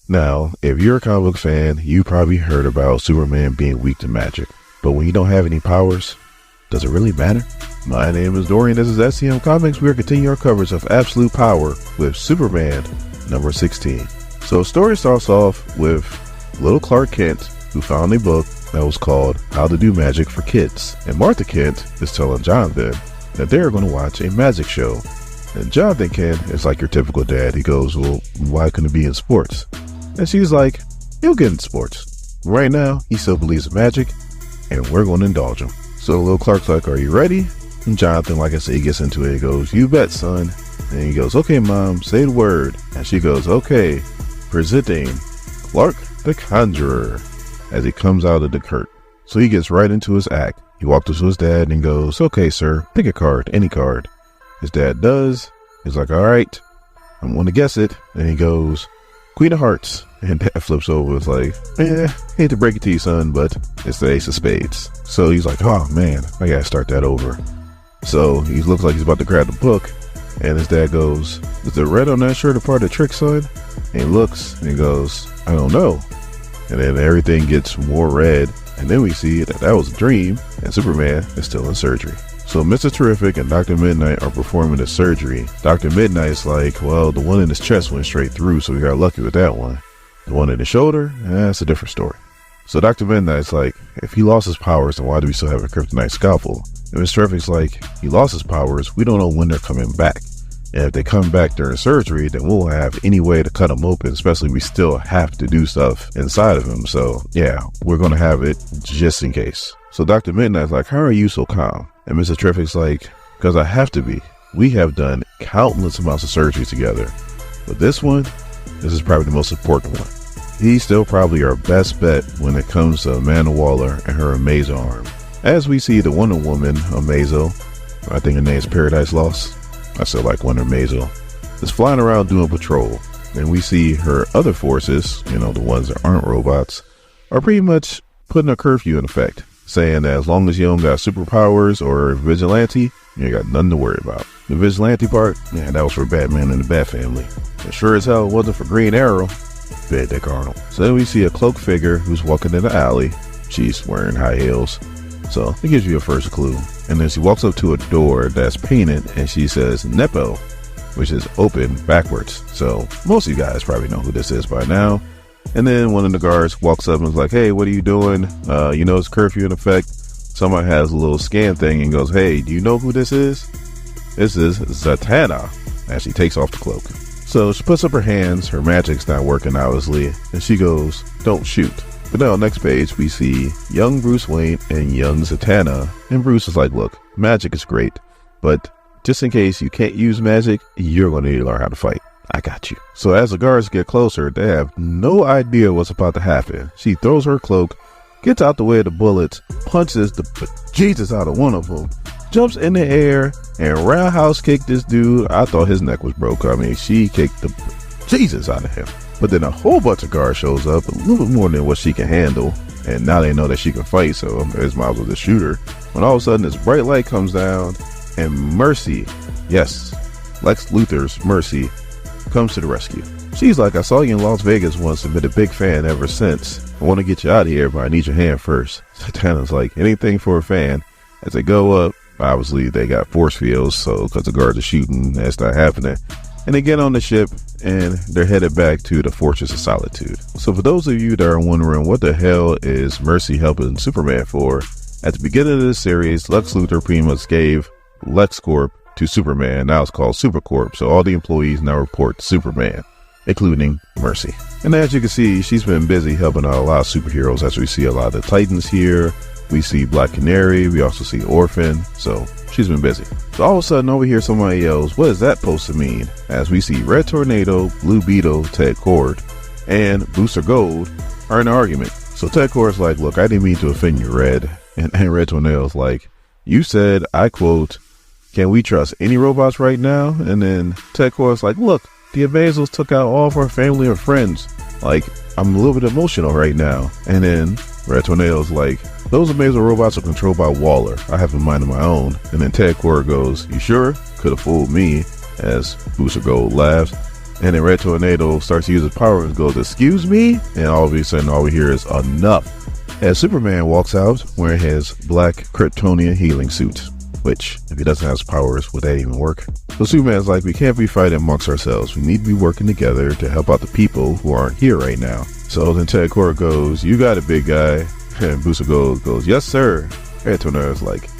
Now, if you're a comic book fan, you probably heard about Superman being weak to magic. But when you don't have any powers, does it really matter? My name is Dorian, this is SCM Comics. We are continuing our coverage of Absolute Power with Superman number 16. So the story starts off with little Clark Kent, who found a book that was called How to Do Magic for Kids. And Martha Kent is telling Jonathan that they're going to watch a magic show. And Jonathan Kent is like your typical dad. He goes, well, why couldn't it be in sports? And she's like, he'll get in sports. Right now, he still believes in magic, and we're going to indulge him. So little Clark's like, are you ready? And Jonathan, like I said, he gets into it. He goes, you bet, son. And he goes, okay, Mom, say the word. And she goes, okay, presenting Clark the Conjurer, as he comes out of the curtain. So he gets right into his act. He walks up to his dad and goes, okay, sir, pick a card, any card. His dad does. He's like, all right, I'm going to guess it. And he goes, Queen of Hearts. And Dad flips over. It's like, hate to break it to you, son, but it's the Ace of Spades. So he's like, oh man, I gotta start that over. So he looks like he's about to grab the book, and his dad goes, is the red on that shirt a part of the trick, son? And he looks and he goes, I don't know. And then everything gets more red, and then we see that was a dream, and Superman is still in surgery. So Mr. Terrific and Dr. Midnight are performing the surgery. Dr. Midnight's like, well, the one in his chest went straight through, so we got lucky with that one. The one in the shoulder, that's a different story. So Dr. Midnight's like, if he lost his powers, then why do we still have a kryptonite scalpel? And Mr. Terrific's like, he lost his powers, we don't know when they're coming back. And if they come back during surgery, then we'll have any way to cut him open, especially we still have to do stuff inside of him. So yeah, we're going to have it just in case. So Dr. Midnight's like, how are you so calm? And Mr. Terrific's like, because I have to be. We have done countless amounts of surgery together. But this is probably the most important one. He's still probably our best bet when it comes to Amanda Waller and her Amazo arm. As we see the Wonder Woman, Amazo, I think her name's Paradise Lost. I still like Wonder Amazo, is flying around doing patrol. And we see her other forces, the ones that aren't robots, are pretty much putting a curfew in effect, saying that as long as you don't got superpowers or vigilante, you ain't got nothing to worry about. The vigilante part, yeah, that was for Batman and the Bat Family. And sure as hell it wasn't for Green Arrow, Benedict Arnold. So then we see a cloaked figure who's walking in the alley. She's wearing high heels. So it gives you a first clue. And then she walks up to a door that's painted and she says Nepo, which is open backwards. So most of you guys probably know who this is by now. And then one of the guards walks up and is like, hey, what are you doing? It's curfew in effect. Someone has a little scan thing and goes, hey, do you know who this is? This is ZATANNA. And she takes off the cloak. So she puts up her hands. Her magic's not working, obviously. And she goes, don't shoot. But now, next page, we see young Bruce Wayne and young ZATANNA. And Bruce is like, look, magic is great. But just in case you can't use magic, you're going to need to learn how to fight. I got you. So as the guards get closer, they have no idea what's about to happen. She throws her cloak, gets out the way of the bullets, punches the Jesus out of one of them, jumps in the air, and roundhouse kicked this dude. I thought his neck was broke. I mean, she kicked the Jesus out of him. But then a whole bunch of guards shows up, a little bit more than what she can handle. And now they know that she can fight, so it's might as well just shoot her. When all of a sudden this bright light comes down, and Mercy, yes, Lex Luthor's Mercy, comes to the rescue. She's like, I saw you in Las Vegas once and been a big fan ever since. I want to get you out of here, but I need your hand first. Zatanna's like, anything for a fan. As they go up, obviously they got force fields, so because the guards are shooting, that's not happening. And they get on the ship and they're headed back to the Fortress of Solitude. So for those of you that are wondering what the hell is Mercy helping Superman for, at the beginning of this series, Lex Luthor pretty much gave LexCorp to Superman. Now it's called Supercorp, so all the employees now report to Superman, including Mercy. And as you can see, she's been busy helping out a lot of superheroes, as we see a lot of the Titans here. We see Black Canary, we also see Orphan, so she's been busy. So all of a sudden over here somebody yells, what is that supposed to mean? As we see Red Tornado, Blue Beetle, Ted Kord, and Booster Gold are in an argument. So Ted Kord's like, look, I didn't mean to offend you, Red. And Red Tornado's like, you said, I quote, can we trust any robots right now? And then Ted Kord's like, look, the Amazons took out all of our family and friends. Like, I'm a little bit emotional right now. And then Red Tornado's like, those Amazon robots are controlled by Waller. I have a mind of my own. And then Ted Kord goes, you sure? Could have fooled me. As Booster Gold laughs. And then Red Tornado starts to use his power and goes, "Excuse me?" And all of a sudden, all we hear is "enough." As Superman walks out wearing his black Kryptonian healing suit, which, if he doesn't have his powers, would that even work? So Superman's like, we can't be fighting amongst ourselves. We need to be working together to help out the people who aren't here right now. So then Ted Kord goes, "You got it, big guy." And Booster goes, "Yes, sir." Red Tornado's like,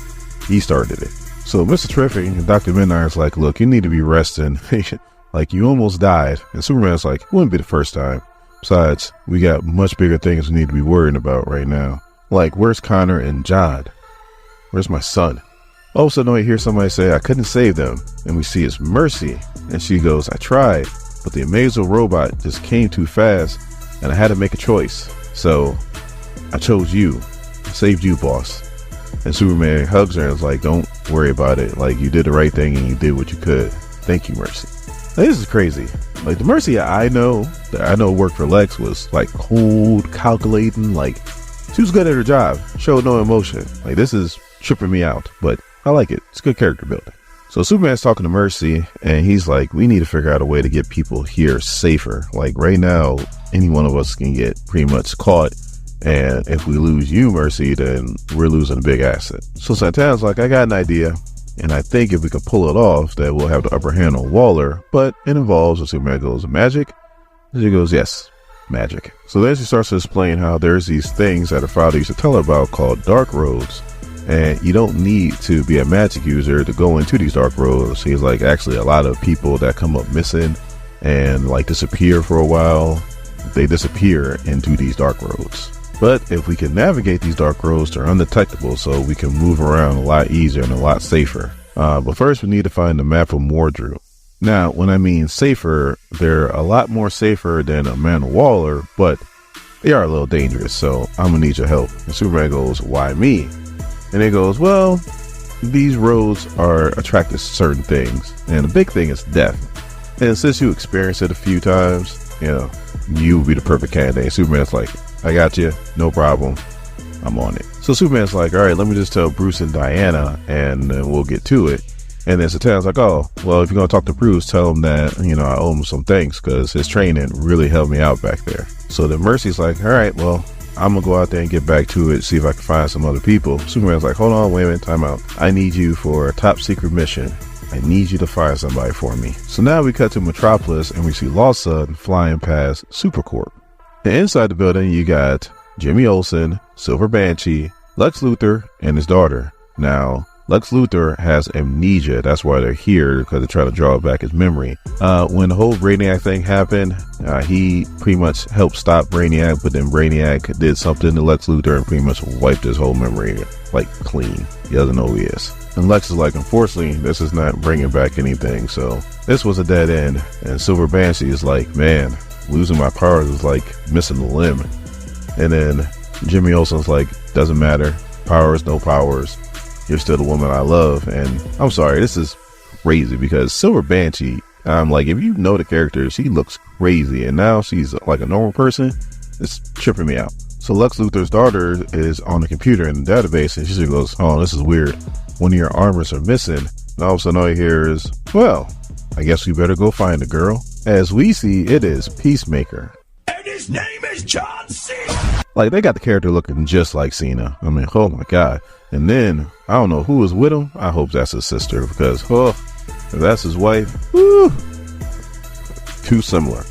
he started it. So Mr. Terrific and Dr. Midnight's like, "Look, you need to be resting." Like, you almost died. And Superman's like, it wouldn't be the first time. Besides, we got much bigger things we need to be worrying about right now. Like, where's Connor and John? Where's my son? All of a sudden, I hear somebody say, "I couldn't save them." And we see it's Mercy. And she goes, "I tried, but the Amazo robot just came too fast, and I had to make a choice. So I chose you. I saved you, boss." And Superman hugs her and is like, "Don't worry about it. Like, you did the right thing and you did what you could. Thank you, Mercy." Now, this is crazy. Like, the Mercy I know worked for Lex was like cold, calculating. Like, she was good at her job, showed no emotion. Like, this is tripping me out, but I like it. It's good character building. So Superman's talking to Mercy, and he's like, "We need to figure out a way to get people here safer. Like, right now, any one of us can get pretty much caught. And if we lose you, Mercy, then we're losing a big asset." So ZATANNA's like, "I got an idea. And I think if we can pull it off, that we'll have the upper hand on Waller. But it involves," and Superman goes, "magic?" And she goes, "Yes, magic." So then she starts to explain how there's these things that her father used to tell her about called dark roads. And you don't need to be a magic user to go into these dark roads. He's like, actually, a lot of people that come up missing and like disappear for a while, they disappear into these dark roads. But if we can navigate these dark roads, they're undetectable, so we can move around a lot easier and a lot safer. But first, we need to find the map of Mordru. Now, when I mean safer, they're a lot more safer than Amanda Waller, but they are a little dangerous, so I'm gonna need your help. And Superman goes, "Why me?" And he goes, "Well, these roads are attracted to certain things, and the big thing is death. And since you experienced it a few times, you know, you would be the perfect candidate." And Superman's like, "I got you, no problem. I'm on it." So Superman's like, "All right, let me just tell Bruce and Diana, and then we'll get to it." And then ZATANNA's like, "Oh, well, if you're gonna talk to Bruce, tell him that, you know, I owe him some thanks because his training really helped me out back there." So then Mercy's like, "All right, well, I'm gonna go out there and get back to it, see if I can find some other people." Superman's like, "Hold on, wait a minute, time out. I need you for a top secret mission. I need you to find somebody for me." So now we cut to Metropolis and we see Lawson flying past Supercorp. And inside the building, you got Jimmy Olsen, Silver Banshee, Lex Luthor, and his daughter. Now, Lex Luthor has amnesia. That's why they're here, because they're trying to draw back his memory. When the whole Brainiac thing happened, he pretty much helped stop Brainiac, but then Brainiac did something to Lex Luthor and pretty much wiped his whole memory, like, clean. He doesn't know who he is. And Lex is like, unfortunately, this is not bringing back anything, so this was a dead end. And Silver Banshee is like, man, losing my powers is like missing a limb. And then Jimmy Olsen's like, doesn't matter, powers, no powers, you're still the woman I love. And I'm sorry, this is crazy because Silver Banshee, I'm like, if you know the character, she looks crazy, and now she's like a normal person. It's tripping me out. So Lex Luthor's daughter is on the computer in the database, and she just goes, "Oh, this is weird. One of your armors are missing." And all of a sudden all you hear is, "Well, I guess we better go find the girl." As we see, it is Peacemaker. And his name is John Cena. Like, they got the character looking just like Cena. I mean, oh my God. And then, I don't know who is with him. I hope that's his sister, because, oh, if that's his wife, whoo, too similar.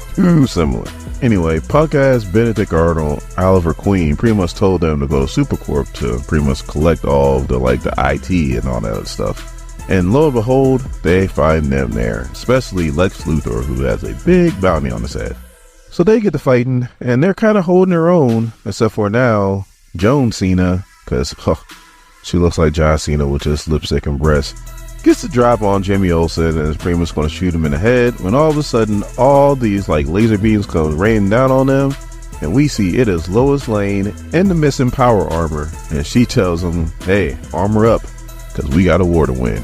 Anyway, punk-ass Benedict Arnold, Oliver Queen pretty much told them to go to Supercorp to pretty much collect all of the, like, the IT and all that other stuff. And lo and behold, they find them there, especially Lex Luthor, who has a big bounty on his head. So they get to fighting, and they're kind of holding their own, except for now, Joan Cena, because she looks like John Cena with just lipstick and breasts, gets the drop on Jimmy Olsen and is pretty much going to shoot him in the head, when all of a sudden, all these like laser beams come raining down on them, and we see it is Lois Lane in the missing power armor, and she tells him, "Hey, armor up, because we got a war to win."